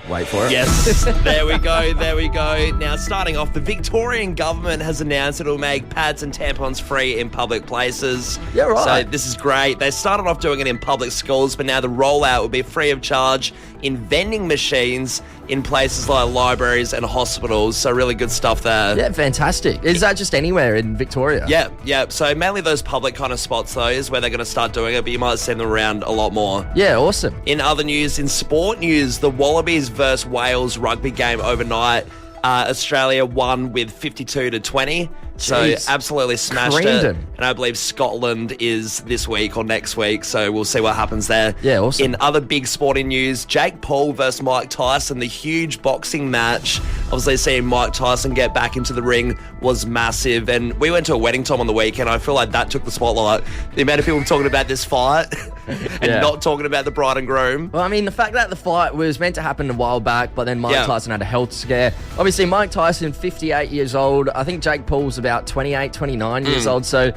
Wait for it. Yes, there we go. Now, starting off, the Victorian government has announced it'll make pads and tampons free in public places. Yeah, right. So this is great. They started off doing it in public schools, but now the rollout will be free of charge in vending machines in places like libraries and hospitals. So really good stuff there. Yeah, fantastic. Is that just anywhere in Victoria? Yeah. So mainly those public kind of spots, though, is where they're going to start doing it, but you might see them around a lot more. Yeah, awesome. In other news, in sport news, the Wallabies versus Wales rugby game overnight. Australia won with 52-20. So absolutely smashed it. And I believe Scotland is this week or next week. So we'll see what happens there. Yeah, awesome. In other big sporting news, Jake Paul versus Mike Tyson, the huge boxing match. Obviously seeing Mike Tyson get back into the ring was massive. And we went to a wedding, Tom, on the weekend. I feel like that took the spotlight. The amount of people talking about this fight and not talking about the bride and groom. Well, I mean, the fact that the fight was meant to happen a while back, but then Mike Tyson had a health scare. Obviously, Mike Tyson, 58 years old. I think Jake Paul's about 28, 29 years old. So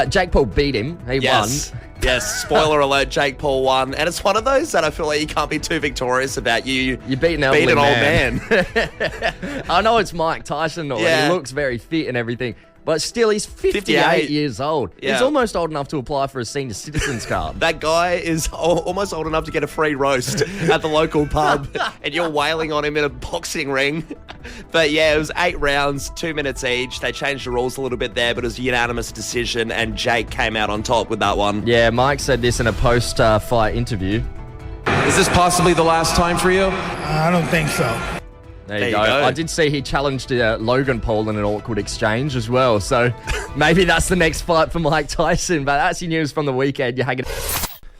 Jake Paul beat him. He won. Yes, spoiler alert, Jake Paul won. And it's one of those that I feel like you can't be too victorious about. You beat an old man. I know it's Mike Tyson, and he looks very fit and everything. But still, he's 58 years old. Yeah. He's almost old enough to apply for a senior citizens card. That guy is almost old enough to get a free roast at the local pub, and you're wailing on him in a boxing ring. But yeah, it was 8 rounds, 2 minutes each. They changed the rules a little bit there, but it was a unanimous decision, and Jake came out on top with that one. Yeah, Mike said this in a post-fight interview. Is this possibly the last time for you? I don't think so. There you go. I did see he challenged Logan Paul in an awkward exchange as well. So maybe that's the next fight for Mike Tyson. But that's your news from the weekend. You're hanging.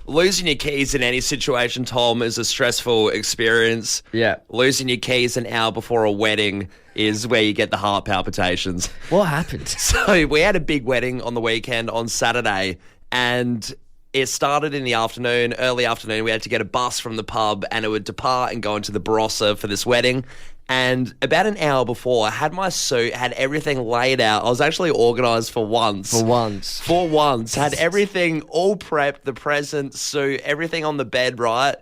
Losing your keys in any situation, Tom, is a stressful experience. Yeah. Losing your keys an hour before a wedding is where you get the heart palpitations. What happened? So we had a big wedding on the weekend on Saturday, and it started in the afternoon, early afternoon. We had to get a bus from the pub, and it would depart and go into the Barossa for this wedding. And about an hour before, I had my suit, had everything laid out. I was actually organised for once. For once. Had everything all prepped, the present, suit, everything on the bed, right?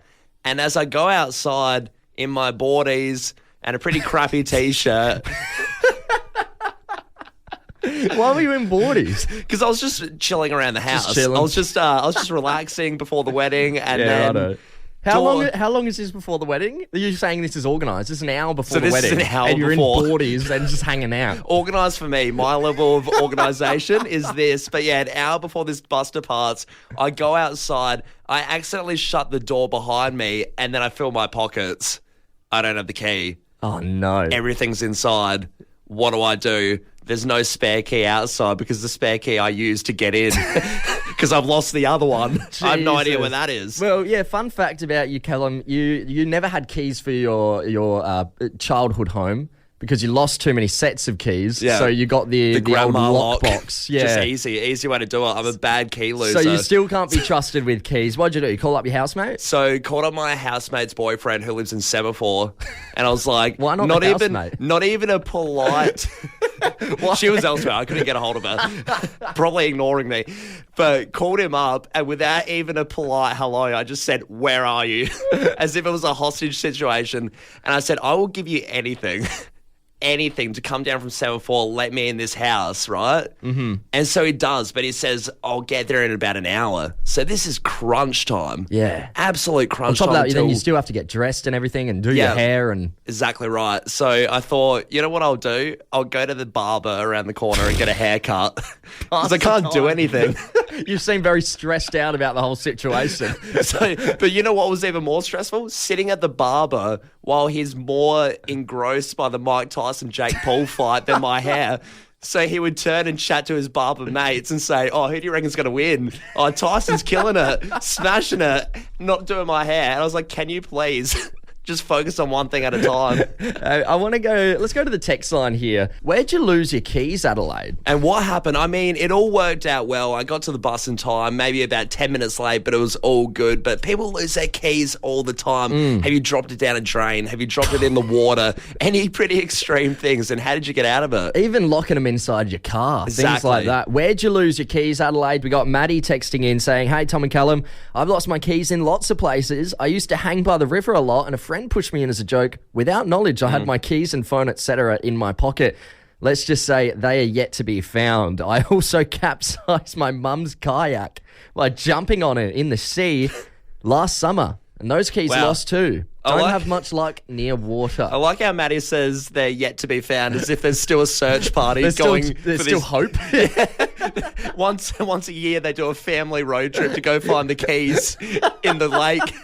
And as I go outside in my boardies and a pretty crappy T-shirt... Why were you in boardies? Because I was just chilling around the house. I was just relaxing before the wedding, and then... How long is this before the wedding? Are you saying this is organised? This is an hour before the wedding. Is an hour and you're before. in boardies and just hanging out. Organised for me. My level of organisation is this. But yeah, an hour before this bus departs, I go outside. I accidentally shut the door behind me, and then I fill my pockets. I don't have the key. Oh, no. Everything's inside. What do? There's no spare key outside because the spare key I used to get in because I've lost the other one. I have no idea where that is. Well, yeah, fun fact about you, Callum, you never had keys for your childhood home because you lost too many sets of keys. Yeah. So you got the grandma old lockbox. Yeah. Just easy way to do it. I'm a bad key loser. So you still can't be trusted with keys. What'd you do? You call up your housemate? So called up my housemate's boyfriend who lives in Semaphore, and I was like, why not the housemate? Not even a polite... She was elsewhere. I couldn't get a hold of her. Probably ignoring me. But called him up, and without even a polite hello, I just said, "Where are you?" As if it was a hostage situation. And I said, "I will give you anything to come down from 7-4, let me in this house," right? Mm-hmm. And so he does, but he says, "I'll get there in about an hour." So this is crunch time. Yeah. Absolute crunch time. On top of that, then you still have to get dressed and everything and do your hair and... Exactly right. So I thought, you know what I'll do? I'll go to the barber around the corner and get a haircut because I can't do anything. You seem very stressed out about the whole situation. But you know what was even more stressful? Sitting at the barber while he's more engrossed by the Mike Tyson-Jake Paul fight than my hair. So he would turn and chat to his barber mates and say, "Oh, who do you reckon's going to win? Oh, Tyson's killing it, smashing it, not doing my hair." And I was like, "Can you please just focus on one thing at a time?" I want to go, let's go to the text line here. Where'd you lose your keys, Adelaide? And what happened? I mean, it all worked out well. I got to the bus in time, maybe about 10 minutes late, but it was all good. But people lose their keys all the time. Have you dropped it down a drain? Have you dropped it in the water? Any pretty extreme things. And how did you get out of it? Even locking them inside your car. Exactly. Things like that. Where'd you lose your keys, Adelaide? We got Maddie texting in saying, "Hey, Tom and Callum, I've lost my keys in lots of places. I used to hang by the river a lot and a friend friend pushed me in as a joke. Without knowledge, I had my keys and phone, etc. in my pocket. Let's just say they are yet to be found. I also capsized my mum's kayak by jumping on it in the sea last summer. And those keys lost too. Don't have much luck near water. I like how Maddie says they're yet to be found, as if there's still a search party there's still hope. Once a year, they do a family road trip to go find the keys in the lake.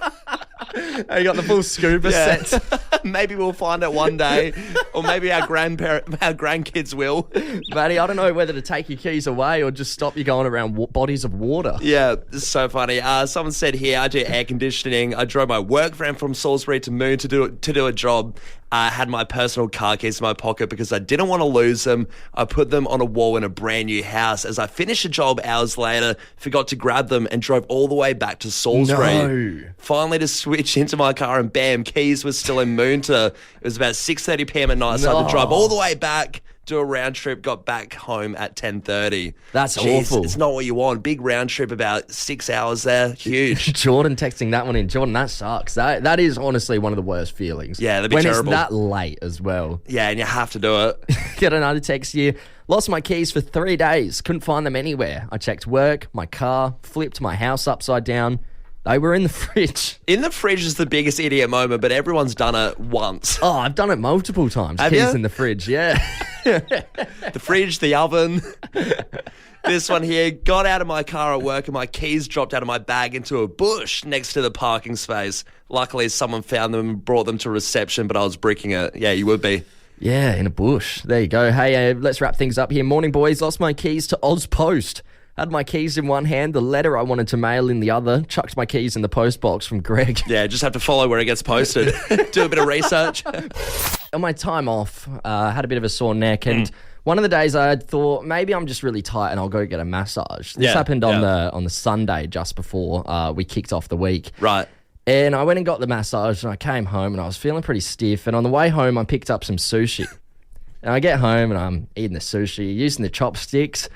You got the full scuba set. Maybe we'll find it one day, or maybe our grandkids will. Maddie, I don't know whether to take your keys away or just stop you going around bodies of water. Yeah, it's so funny. Someone said here, I do air conditioning. I drove my work van from Salisbury to Moon to do a job. I had my personal car keys in my pocket because I didn't want to lose them. I put them on a wall in a brand new house. As I finished the job hours later, forgot to grab them and drove all the way back to Salisbury. No. Finally to switch into my car and bam, keys were still in Moonta. It was about 6:30 p.m. at night, so I had to drive all the way back, do a round trip, got back home at 10:30. That's awful. It's not what you want. Big round trip, about 6 hours there. Huge. Jordan texting that one in. Jordan, that sucks. That is honestly one of the worst feelings. Yeah, that'd be terrible. When it's that late as well. Yeah, and you have to do it. Get another text here. Lost my keys for 3 days. Couldn't find them anywhere. I checked work, my car, flipped my house upside down. They were in the fridge. In the fridge is the biggest idiot moment, but everyone's done it once. Oh, I've done it multiple times. Have Keys you? in the fridge, yeah. The fridge, the oven. This one here, got out of my car at work and my keys dropped out of my bag into a bush next to the parking space. Luckily, someone found them and brought them to reception, but I was bricking it. Yeah, you would be. Yeah, in a bush. There you go. Hey, let's wrap things up here. Morning, boys. Lost my keys to Oz Post. Had my keys in one hand, the letter I wanted to mail in the other. Chucked my keys in the post box from Greg. Yeah, just have to follow where it gets posted. Do a bit of research. On my time off, I had a bit of a sore neck, and one of the days I thought maybe I'm just really tight and I'll go get a massage. This happened on the Sunday just before we kicked off the week. Right. And I went and got the massage, and I came home and I was feeling pretty stiff. And on the way home, I picked up some sushi. And I get home and I'm eating the sushi, using the chopsticks.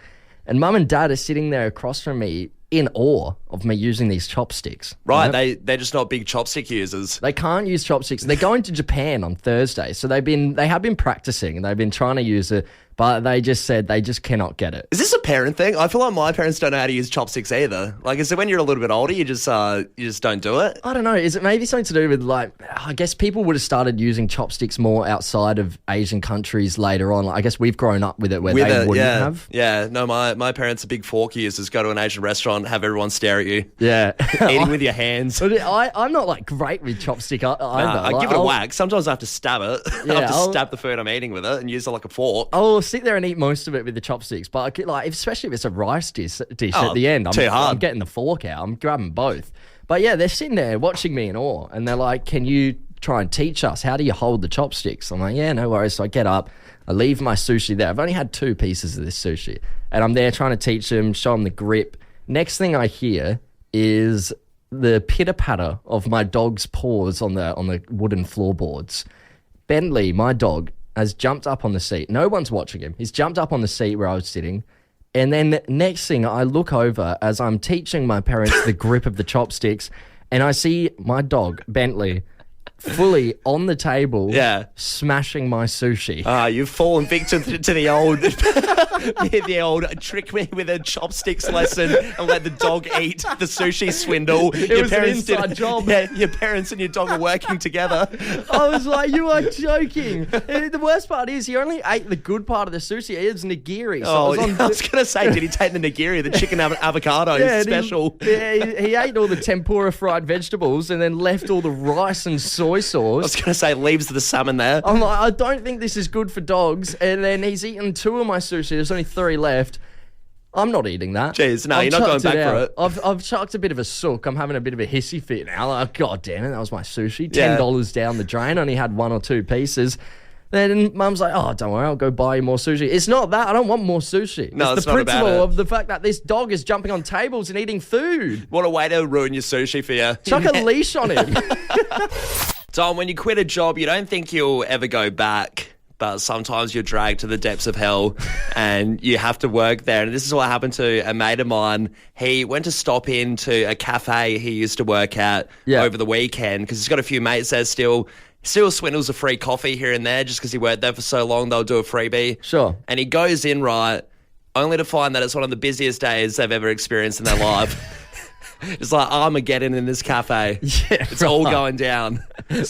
And Mum and Dad are sitting there across from me in awe of me using these chopsticks. Right, they're just not big chopstick users. They can't use chopsticks. They're going to Japan on Thursday, so they have been practicing and they've been trying to use it, but they just said they just cannot get it. Is this a parent thing? I feel like my parents don't know how to use chopsticks either. Like, is it when you're a little bit older, you just don't do it? I don't know. Is it maybe something to do with, like, I guess people would have started using chopsticks more outside of Asian countries later on. Like, I guess we've grown up with it where they wouldn't have. Yeah, no, my parents are big fork users. Go to an Asian restaurant, have everyone stare at you. Yeah. Eating with your hands. I'm not, like, great with chopstick either. I give it a whack. Sometimes I have to stab it. I have to stab the food I'm eating with it and use it like a fork. I'll sit there and eat most of it with the chopsticks, but I get, like, especially if it's a rice dish at the end, I'm getting the fork out. I'm grabbing both. But yeah, they're sitting there watching me in awe, and they're like, "Can you try and teach us? How do you hold the chopsticks?" I'm like, "Yeah, no worries." So I get up, I leave my sushi there. I've only had 2 pieces of this sushi, and I'm there trying to teach them, show them the grip. Next thing I hear is the pitter-patter of my dog's paws on the wooden floorboards. Bentley, my dog, has jumped up on the seat. No one's watching him. He's jumped up on the seat where I was sitting. And then next thing, I look over as I'm teaching my parents the grip of the chopsticks, and I see my dog, Bentley, fully on the table, smashing my sushi. You've fallen victim to the old trick me with a chopsticks lesson and let the dog eat the sushi swindle. It was an inside job. Yeah, your parents and your dog are working together. I was like, you are joking. The worst part is he only ate the good part of the sushi. It was nigiri. So I was going to say, did he take the nigiri, the chicken avocado special? He ate all the tempura fried vegetables and then left all the rice and soy sauce. I was going to say, leaves the salmon there. I'm like, I don't think this is good for dogs. And then he's eaten 2 of my sushi. There's only 3 left. I'm not eating that. Jeez, no, you're not going back for it. I've chucked a bit of a sook. I'm having a bit of a hissy fit now. Like, God damn it, that was my sushi. $10 down the drain. Only had 1 or 2 pieces. Then Mum's like, "Oh, don't worry, I'll go buy you more sushi." It's not that. I don't want more sushi. No, it's the principle of the fact that this dog is jumping on tables and eating food. What a way to ruin your sushi for you. Chuck a leash on him. Tom, when you quit a job, you don't think you'll ever go back. but sometimes you're dragged to the depths of hell and you have to work there. And this is what happened to a mate of mine. He went to stop into a cafe he used to work at over the weekend because he's got a few mates there still swindles a free coffee here and there just because he worked there for so long. They'll do a freebie. Sure. And he goes in, right, only to find that it's one of the busiest days they've ever experienced in their life. It's like Armageddon in this cafe. Yeah, it's all going down.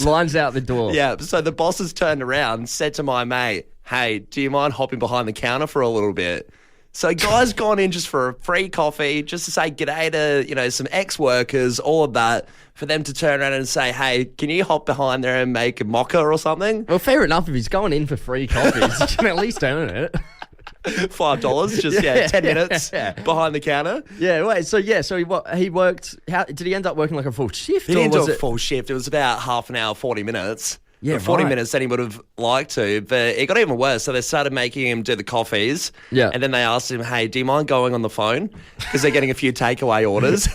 Lines out the door. Yeah, so the boss has turned around and said to my mate, hey, do you mind hopping behind the counter for a little bit? So guy's gone in just for a free coffee, just to say g'day to, some ex-workers, all of that, for them to turn around and say, hey, can you hop behind there and make a mocha or something? Well, fair enough. If he's going in for free coffees, you can at least earn it. $5, just 10 minutes behind the counter. Yeah, wait. So he worked. How did he end up working like a full shift? He didn't do a full shift. It was about half an hour, 40 minutes. Yeah, 40 minutes than he would have liked to, but it got even worse. So they started making him do the coffees. Yeah. And then they asked him, hey, do you mind going on the phone? Because they're getting a few takeaway orders.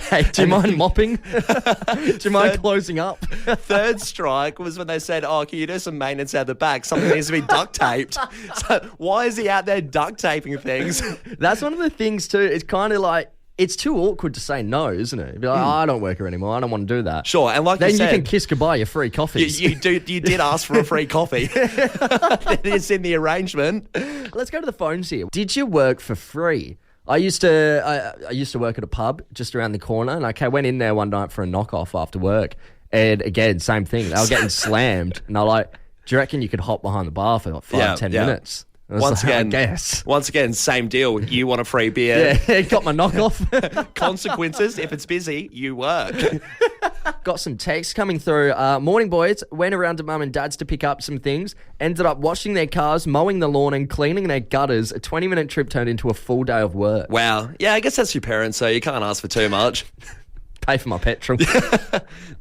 Hey, do you mind mopping? Do you mind closing up? Third strike was when they said, oh, can you do some maintenance out the back? Something needs to be duct taped. So why is he out there duct taping things? That's one of the things too. It's kind of like, it's too awkward to say no, isn't it? Be like, I don't work here anymore. I don't want to do that. Sure, and like then you said, you can kiss goodbye your free coffees. You did ask for a free coffee. It's in the arrangement. Let's go to the phones here. Did you work for free? I used to work at a pub just around the corner, and I went in there one night for a knockoff after work, and again, same thing. They were getting slammed, and I'm like, do you reckon you could hop behind the bar for like 5-10 minutes? Once again, same deal. You want a free beer. Yeah, got my knockoff. Consequences, if it's busy, you work. Got some texts coming through. Morning, boys. Went around to mum and dad's to pick up some things. Ended up washing their cars, mowing the lawn and cleaning their gutters. A 20-minute trip turned into a full day of work. Wow. Yeah, I guess that's your parents, so you can't ask for too much. Pay for my petrol.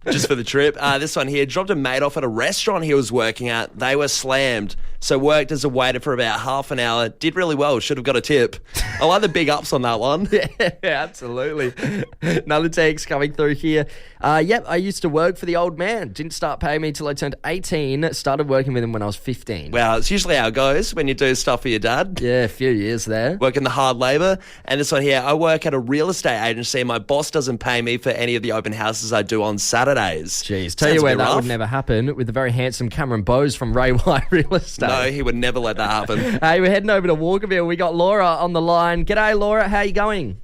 Just for the trip. This one here, dropped a mate off at a restaurant he was working at. They were slammed. So worked as a waiter for about half an hour. Did really well. Should have got a tip. I like the big ups on that one. Yeah, absolutely. Another text coming through here. Yep, I used to work for the old man. Didn't start paying me till I turned 18. Started working with him when I was 15. Wow, it's usually how it goes when you do stuff for your dad. Yeah, a few years there. Working the hard labour. And this one here, I work at a real estate agency. My boss doesn't pay me for any of the open houses I do on Saturdays. Jeez, tell you where that would never happen with the very handsome Cameron Bowes from Ray White Real Estate. No, he would never let that happen. Hey, we're heading over to Walkerville. We got Laura on the line. G'day, Laura. How you going?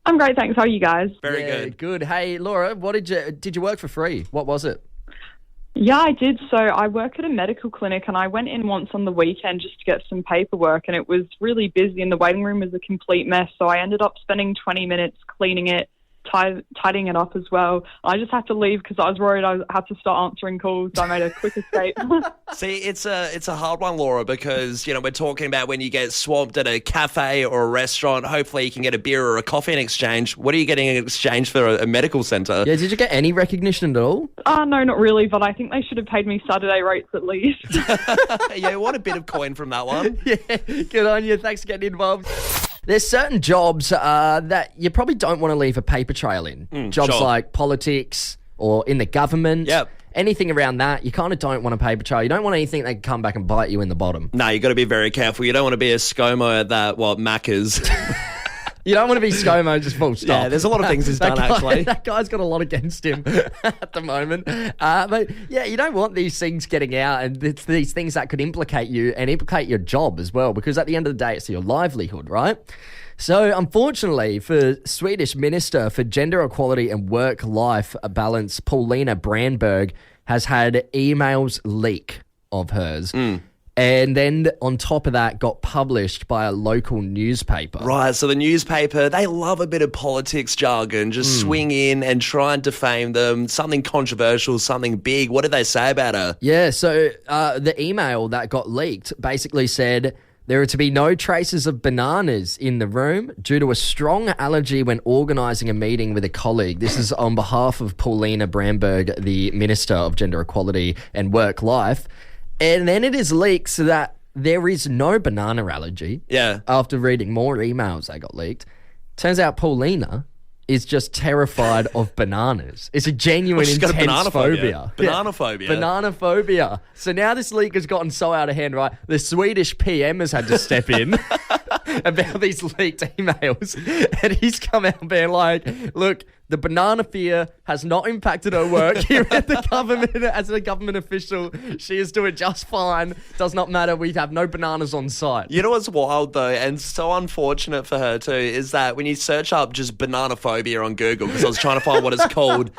I'm great, thanks. How are you guys? Very good. Good. Hey, Laura, what did you work for free? What was it? Yeah, I did. So I work at a medical clinic and I went in once on the weekend just to get some paperwork and it was really busy and the waiting room was a complete mess. So I ended up spending 20 minutes cleaning it, tidying it up as well. I just had to leave because I was worried I had to start answering calls. So I made a quick escape. See, it's a hard one, Laura, because we're talking about when you get swamped at a cafe or a restaurant. Hopefully, you can get a beer or a coffee in exchange. What are you getting in exchange for a medical centre? Yeah, did you get any recognition at all? No, not really. But I think they should have paid me Saturday rates at least. Yeah, what a bit of coin from that one. Yeah, good on you. Thanks for getting involved. There's certain jobs that you probably don't want to leave a paper trail in. Jobs like politics or in the government. Yep. Anything around that, you kind of don't want a paper trail. You don't want anything that can come back and bite you in the bottom. No, you got to be very careful. You don't want to be a ScoMo at that, Macca's. You don't want to be ScoMo, just full stop. Yeah, there's a lot of things he's done, actually. That guy's got a lot against him at the moment. But yeah, you don't want these things getting out and it's these things that could implicate you and implicate your job as well, because at the end of the day, it's your livelihood, right? So unfortunately for Swedish Minister for Gender Equality and Work-Life Balance, Paulina Brandberg, has had emails leak of hers. And then on top of that, got published by a local newspaper. Right, so the newspaper, they love a bit of politics jargon, just swing in and try and defame them, something controversial, something big. What did they say about her? Yeah, so the email that got leaked basically said, there are to be no traces of bananas in the room due to a strong allergy when organising a meeting with a colleague. This is on behalf of Paulina Brandberg, the Minister of Gender Equality and Work-Life. And then it is leaked so that there is no banana allergy. Yeah. After reading more emails that got leaked. Turns out Paulina is just terrified of bananas. It's a genuine She's got a intense banana phobia. Banana phobia. Banana phobia. So now this leak has gotten so out of hand, right? The Swedish PM has had to step in about these leaked emails. And he's come out being like, look, the banana fear has not impacted her work here at the government. As a government official, she is doing just fine. Does not matter. We have no bananas on site. You know what's wild though, and so unfortunate for her too, is that when you search up just banana phobia on Google, because I was trying to find what it's called,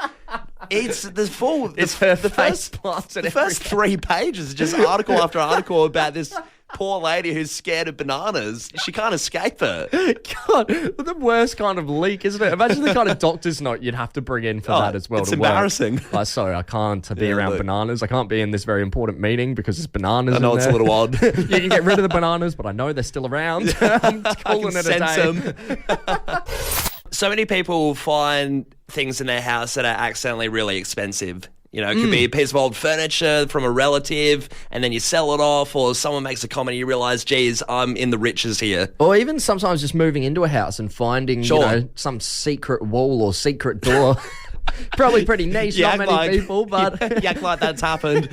it's the full. It's her face planted. The first 3 pages, just article after article about this poor lady who's scared of bananas. She can't escape it. God, the worst kind of leak, isn't it? Imagine the kind of doctor's note you'd have to bring in for that as well. It's to embarrassing. Work. Like, sorry, I can't be around bananas. I can't be in this very important meeting because there's bananas. I know in it's there. a little odd. You can get rid of the bananas, but I know they're still around. I'm calling it a day. So many people find things in their house that are accidentally really expensive. You know, it could be a piece of old furniture from a relative, and then you sell it off, or someone makes a comment and you realise, geez, I'm in the riches here. Or even sometimes just moving into a house and finding, some secret wall or secret door. Probably pretty niche, not many people, but... You act like that's happened.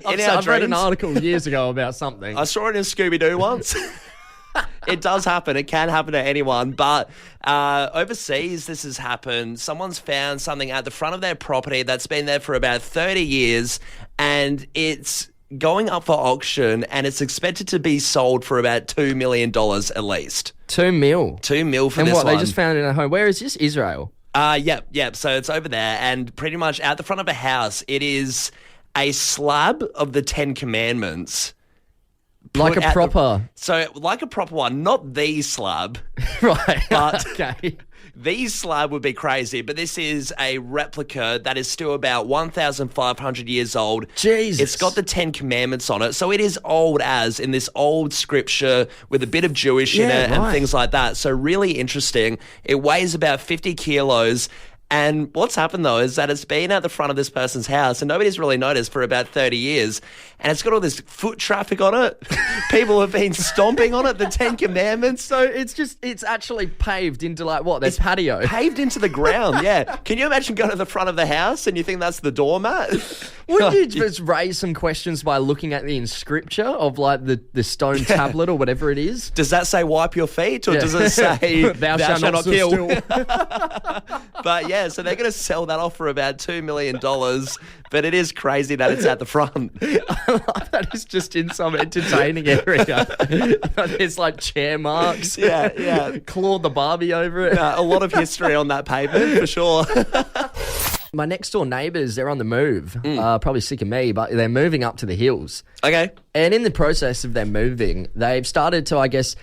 I've read an article years ago about something. I saw it in Scooby-Doo once. It does happen. It can happen to anyone. But overseas, this has happened. Someone's found something at the front of their property that's been there for about 30 years, and it's going up for auction, and it's expected to be sold for about $2 million at least. $2 million? $2 million for and this one. And what, they just found it at home. Where is this? Israel? Yep. So it's over there, and pretty much at the front of a house, it is a slab of the 10 Commandments. Like a proper... like a proper one, not the slab. Right, but okay. The slab would be crazy, but this is a replica that is still about 1,500 years old. Jesus. It's got the 10 Commandments on it, so it is old as in this old scripture with a bit of Jewish in it and things like that. So really interesting. It weighs about 50 kilos. And what's happened, though, is that it's been at the front of this person's house and nobody's really noticed for about 30 years. And it's got all this foot traffic on it. People have been stomping on it, the 10 Commandments. So it's actually paved into there's patio. Paved into the ground, yeah. Can you imagine going to the front of the house and you think that's the doormat? Wouldn't you just raise some questions by looking at the inscripture of the stone tablet or whatever it is? Does that say wipe your feet or does it say thou shalt not kill? But yeah, so they're going to sell that off for about $2 million. But it is crazy that it's at the front. That is just in some entertaining area. There's chair marks. Yeah. Claude the Barbie over it. A lot of history on that pavement for sure. My next door neighbours, they're on the move. Probably sick of me, but they're moving up to the hills. Okay. And in the process of them moving, they've started to, I guess,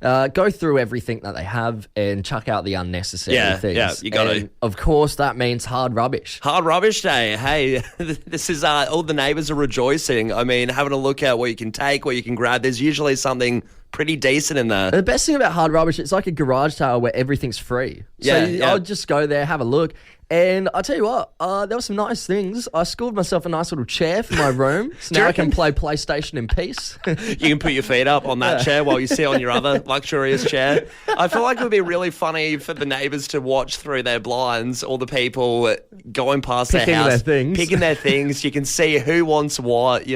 go through everything that they have and chuck out the unnecessary things. Yeah, you got to. Of course, that means hard rubbish. Hard rubbish day. Hey, this is all the neighbours are rejoicing. I mean, having a look at what you can take, what you can grab. There's usually something pretty decent in there. The best thing about hard rubbish, it's like a garage sale where everything's free. I'll just go there, have a look. And I'll tell you what, there were some nice things. I scored myself a nice little chair for my room. So now I can play PlayStation in peace. You can put your feet up on that chair while you sit on your other luxurious chair. I feel like it would be really funny for the neighbours to watch through their blinds, all the people going past their house. Picking their things. You can see who wants what,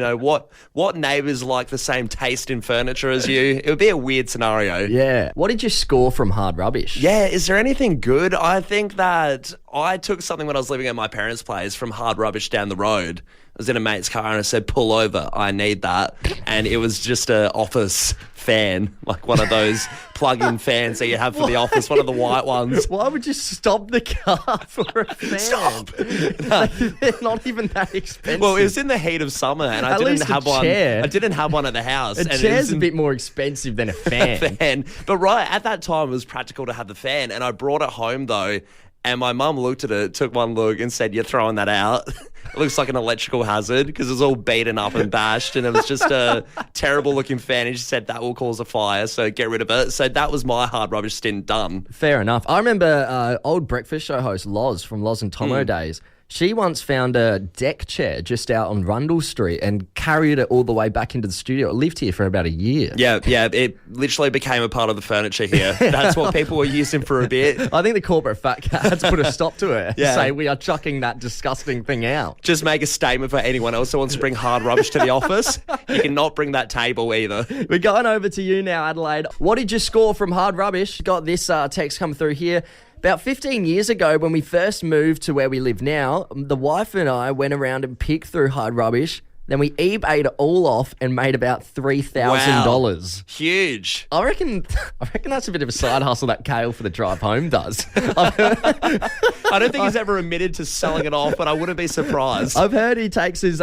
what neighbours like the same taste in furniture as you. It would be a weird scenario. Yeah. What did you score from hard rubbish? Yeah, is there anything good? I think that I took something when I was living at my parents' place from hard rubbish down the road. I was in a mate's car and I said, pull over, I need that. And it was just an office fan, like one of those plug-in fans that you have for the office, one of the white ones. Why would you stop the car for a fan? Stop! They're not even that expensive. Well, it was in the heat of summer and I didn't have one. I didn't have one at the house. A chair's a bit more expensive than a fan. But right, at that time it was practical to have the fan, and I brought it home though. And my mum looked at it, took one look and said, you're throwing that out. It looks like an electrical hazard because it was all beaten up and bashed and it was just a terrible looking fan. And she said that will cause a fire, so get rid of it. So that was my hard rubbish stint done. Fair enough. I remember old breakfast show host Loz from Loz and Tomo days. She once found a deck chair just out on Rundle Street and carried it all the way back into the studio. It lived here for about a year. Yeah, it literally became a part of the furniture here. That's what people were using for a bit. I think the corporate fat cat had to put a stop to it. Yeah. Say, we are chucking that disgusting thing out. Just make a statement for anyone else who wants to bring hard rubbish to the office. You cannot bring that table either. We're going over to you now, Adelaide. What did you score from hard rubbish? Got this text come through here. About 15 years ago, when we first moved to where we live now, the wife and I went around and picked through hard rubbish. Then we eBayed it all off and made about $3,000. Wow. Huge. I reckon that's a bit of a side hustle that Kale for the drive home does. I don't think he's ever admitted to selling it off, but I wouldn't be surprised. I've heard he takes his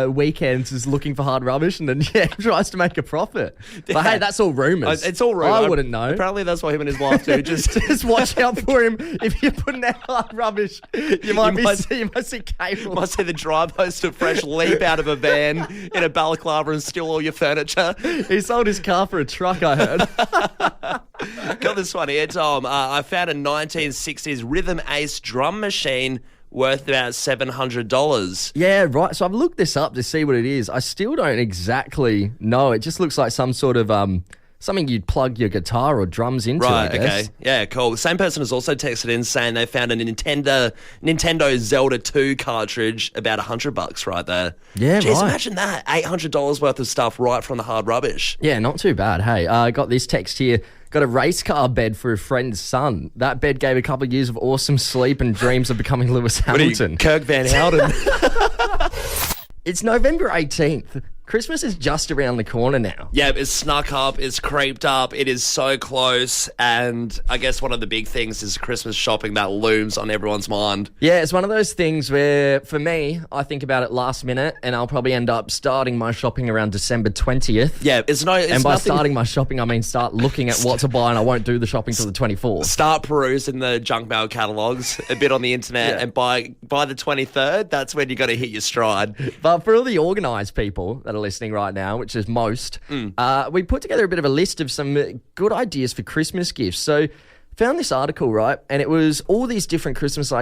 weekends as looking for hard rubbish and then tries to make a profit. But hey, that's all rumours. It's all rumours. I wouldn't know. Apparently that's what him and his wife do. Just watch out for him. If you're putting out hard rubbish, you might see Kale. You might see the drive host of Fresh leap out of a van in a balaclava and steal all your furniture. He sold his car for a truck, I heard. Got this one here, Tom. I found a 1960s Rhythm Ace drum machine worth about $700. Yeah, right. So I've looked this up to see what it is. I still don't exactly know. It just looks like some sort of something you'd plug your guitar or drums into, right, I guess. Okay. Yeah, cool. The same person has also texted in saying they found a Nintendo Zelda 2 cartridge, about $100 right there. Yeah, Jeez, right. imagine that. $800 worth of stuff right from the hard rubbish. Yeah, not too bad. Hey, I got this text here. Got a race car bed for a friend's son. That bed gave a couple of years of awesome sleep and dreams of becoming Lewis Hamilton. Kirk Van Houten. It's November 18th. Christmas is just around the corner now. Yeah, it's snuck up, it's creeped up, it is so close, and I guess one of the big things is Christmas shopping that looms on everyone's mind. Yeah, it's one of those things where, for me, I think about it last minute, and I'll probably end up starting my shopping around December 20th. Yeah, and by starting my shopping, I mean start looking at what to buy, and I won't do the shopping till the 24th. Start perusing the junk mail catalogues a bit on the internet, and by the 23rd, that's when you got to hit your stride. But for all the organised people that are listening right now, which is most, we put together a bit of a list of some good ideas for Christmas gifts. So found this article, right? And it was all these different Christmas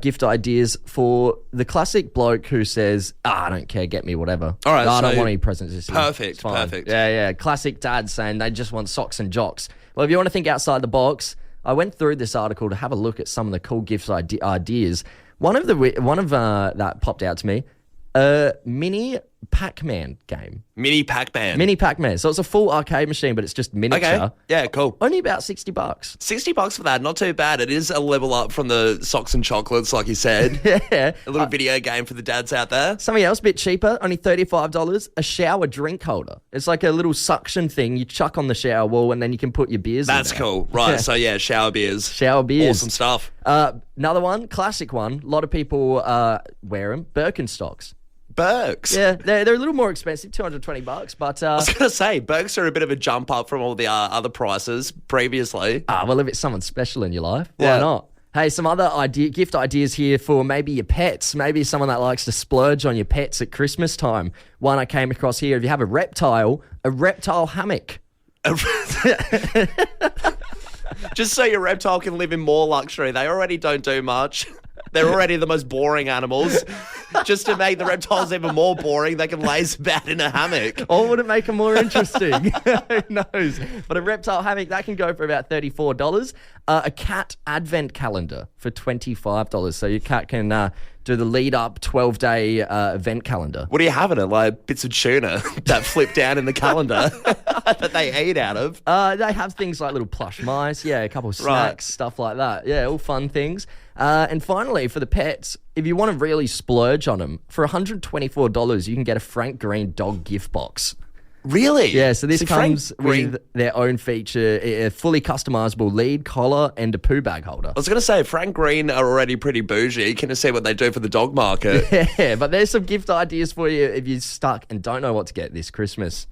gift ideas for the classic bloke who says, I don't care, get me whatever. All right, I don't want any presents this year. Perfect, perfect. Yeah. Classic dad saying they just want socks and jocks. Well, if you want to think outside the box, I went through this article to have a look at some of the cool gifts ideas. One of that popped out to me, a mini Pac-Man game. Mini Pac-Man. Mini Pac-Man. So it's a full arcade machine, but it's just miniature. Okay. Yeah, cool. Only about $60. $60 for that, not too bad. It is a level up from the socks and chocolates, like you said. Yeah. A little video game for the dads out there. Something else a bit cheaper, only $35. A shower drink holder. It's like a little suction thing you chuck on the shower wall, and then you can put your beers in there. That's cool. Right, Yeah. So yeah, shower beers. Shower beers. Awesome stuff. Another one, classic one. A lot of people wear them. Birkenstocks. Birks. Yeah, they're a little more expensive, $220, but... I was going to say, Birks are a bit of a jump up from all the other prices previously. Well, if it's someone special in your life, why not? Hey, some other gift ideas here for maybe your pets. Maybe someone that likes to splurge on your pets at Christmas time. One I came across here, if you have a reptile hammock. Just so your reptile can live in more luxury. They already don't do much. They're already the most boring animals. Just to make the reptiles even more boring, they can laze about in a hammock. Or would it make them more interesting? Who knows? But a reptile hammock, that can go for about $34. A cat advent calendar for $25. So your cat can do the lead-up 12-day event calendar. What are you having it? Like bits of tuna that flip down in the calendar that they eat out of? They have things like little plush mice, a couple of snacks, stuff like that. Yeah, all fun things. And finally, for the pets, if you want to really splurge on them, for $124, you can get a Frank Green dog gift box. Really? Yeah, so this comes with their own feature, a fully customizable lead, collar, and a poo bag holder. I was going to say, Frank Green are already pretty bougie. Can you see what they do for the dog market? Yeah, but there's some gift ideas for you if you're stuck and don't know what to get this Christmas.